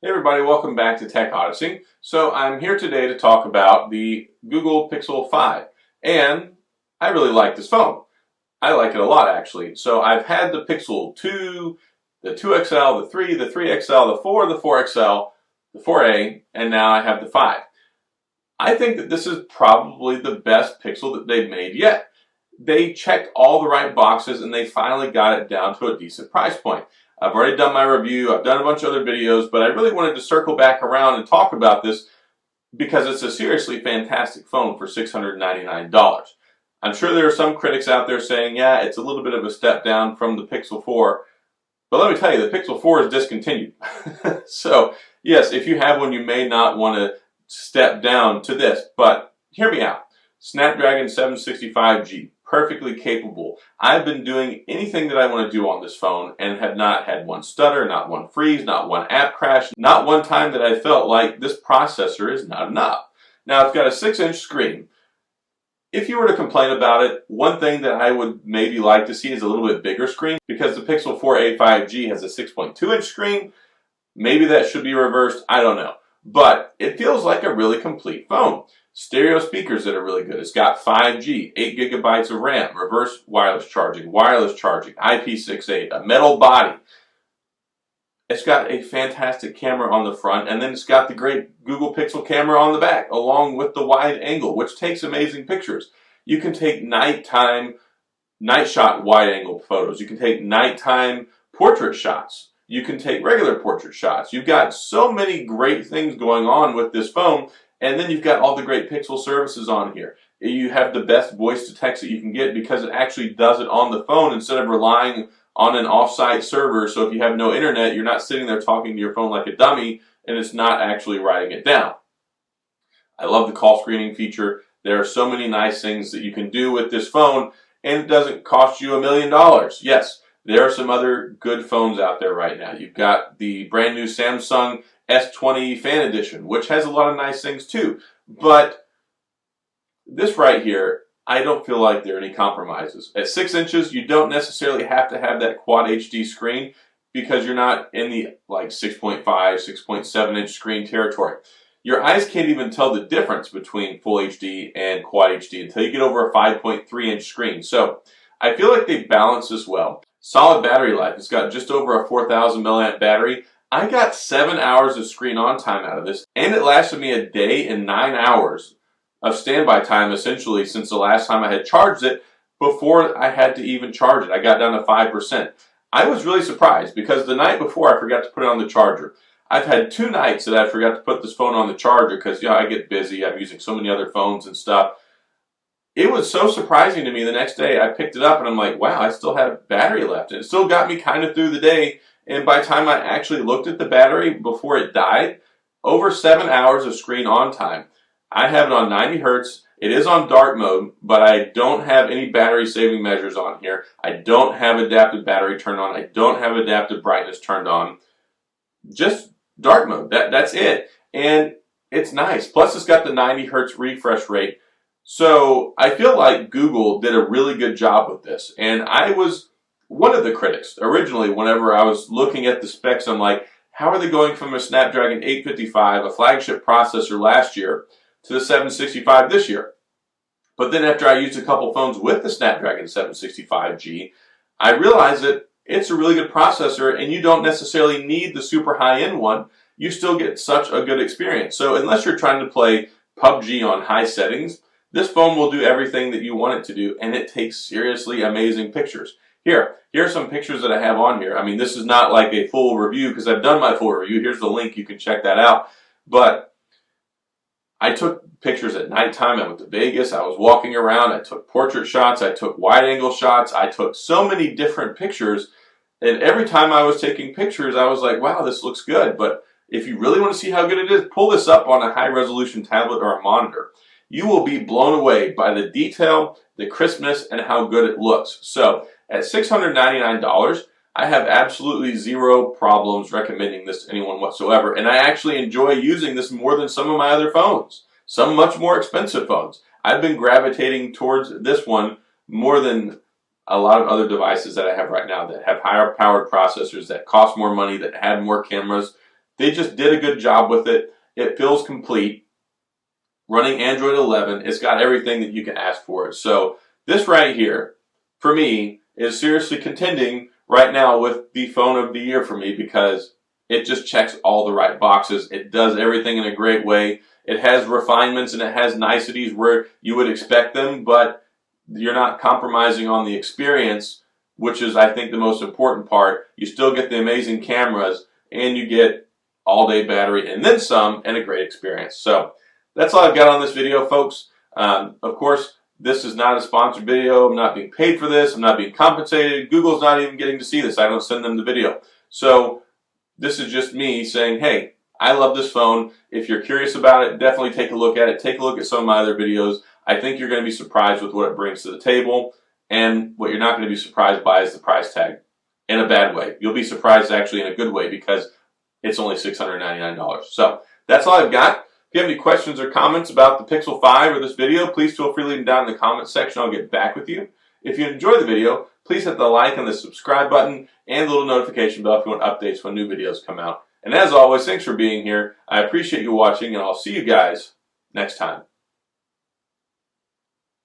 Hey everybody, welcome back to Tech Odyssey. So I'm here today to talk about the Google Pixel 5, and I really like this phone. I like it a lot actually. So I've had the Pixel 2, the 2XL, the 3, the 3XL, the 4, the 4XL, the 4A, and now I have the 5. I think that this is probably the best Pixel that they've made yet. They checked all the right boxes and they finally got it down to a decent price point. I've already done my review, I've done a bunch of other videos, but I really wanted to circle back around and talk about this because it's a seriously fantastic phone for $699. I'm sure there are some critics out there saying, yeah, it's a little bit of a step down from the Pixel 4, but let me tell you, the Pixel 4 is discontinued. So, yes, if you have one, you may not want to step down to this, but hear me out. Snapdragon 765G. Perfectly capable. I've been doing anything that I want to do on this phone and have not had one stutter, not one freeze, not one app crash, not one time that I felt like this processor is not enough. Now it's got a 6-inch screen. If you were to complain about it, one thing that I would maybe like to see is a little bit bigger screen because the Pixel 4a 5G has a 6.2-inch screen. Maybe that should be reversed, I don't know. But it feels like a really complete phone. Stereo speakers that are really good. It's got 5G, 8 gigabytes of RAM, reverse wireless charging, IP68, a metal body. It's got a fantastic camera on the front, and then it's got the great Google Pixel camera on the back, along with the wide angle, which takes amazing pictures. You can take night shot wide angle photos. You can take nighttime portrait shots. You can take regular portrait shots. You've got so many great things going on with this phone. And then you've got all the great Pixel services on here. You have the best voice to text that you can get because it actually does it on the phone instead of relying on an off-site server. So if you have no internet, you're not sitting there talking to your phone like a dummy and it's not actually writing it down. I love the call screening feature. There are so many nice things that you can do with this phone and it doesn't cost you $1 million. Yes, there are some other good phones out there right now. You've got the brand new Samsung S20 Fan Edition, which has a lot of nice things too. But this right here, I don't feel like there are any compromises. At 6 inches, you don't necessarily have to have that Quad HD screen because you're not in the like 6.5, 6.7 inch screen territory. Your eyes can't even tell the difference between Full HD and Quad HD until you get over a 5.3 inch screen. So I feel like they balance this well. Solid battery life. It's got just over a 4,000 milliamp battery. I got 7 hours of screen on time out of this, and it lasted me a day and 9 hours of standby time essentially since the last time I had charged it before I had to even charge it. I got down to 5%. I was really surprised because the night before I forgot to put it on the charger. I've had 2 nights that I forgot to put this phone on the charger because I get busy. I'm using so many other phones and stuff. It was so surprising to me the next day. I picked it up and I'm like, wow, I still have battery left. And it still got me kind of through the day. And by the time I actually looked at the battery before it died, over 7 hours of screen on time. I have it on 90 hertz. It is on dark mode, but I don't have any battery saving measures on here. I don't have adaptive battery turned on. I don't have adaptive brightness turned on. Just dark mode. That's it. And it's nice. Plus it's got the 90 hertz refresh rate. So I feel like Google did a really good job with this. And I was one of the critics originally whenever I was looking at the specs. I'm like, how are they going from a Snapdragon 855, a flagship processor last year, to the 765 this year? But then after I used a couple phones with the Snapdragon 765G, I realized that it's a really good processor and you don't necessarily need the super high-end one. You still get such a good experience. So unless you're trying to play PUBG on high settings, this phone will do everything that you want it to do, and it takes seriously amazing pictures. Here are some pictures that I have on here. I mean, this is not like a full review because I've done my full review. Here's the link. You can check that out. But I took pictures at nighttime. I went to Vegas. I was walking around. I took portrait shots. I took wide-angle shots. I took so many different pictures. And every time I was taking pictures, I was like, wow, this looks good. But if you really want to see how good it is, pull this up on a high-resolution tablet or a monitor. You will be blown away by the detail, the crispness, and how good it looks. So at $699, I have absolutely zero problems recommending this to anyone whatsoever. And I actually enjoy using this more than some of my other phones. Some much more expensive phones. I've been gravitating towards this one more than a lot of other devices that I have right now that have higher powered processors, that cost more money, that have more cameras. They just did a good job with it. It feels complete. Running Android 11, it's got everything that you can ask for it. So this right here, for me, is seriously contending right now with the phone of the year for me because it just checks all the right boxes. It does everything in a great way. It has refinements and it has niceties where you would expect them, but you're not compromising on the experience, which is, I think, the most important part. You still get the amazing cameras and you get all-day battery and then some and a great experience. So that's all I've got on this video, folks. Of course, this is not a sponsored video. I'm not being paid for this. I'm not being compensated. Google's not even getting to see this. I don't send them the video. So this is just me saying, hey, I love this phone. If you're curious about it, definitely take a look at it. Take a look at some of my other videos. I think you're going to be surprised with what it brings to the table. And what you're not going to be surprised by is the price tag in a bad way. You'll be surprised actually in a good way because it's only $699. So that's all I've got. If you have any questions or comments about the Pixel 5 or this video, please feel free to leave them down in the comments section. I'll get back with you. If you enjoyed the video, please hit the like and the subscribe button and the little notification bell if you want updates when new videos come out. And as always, thanks for being here. I appreciate you watching, and I'll see you guys next time.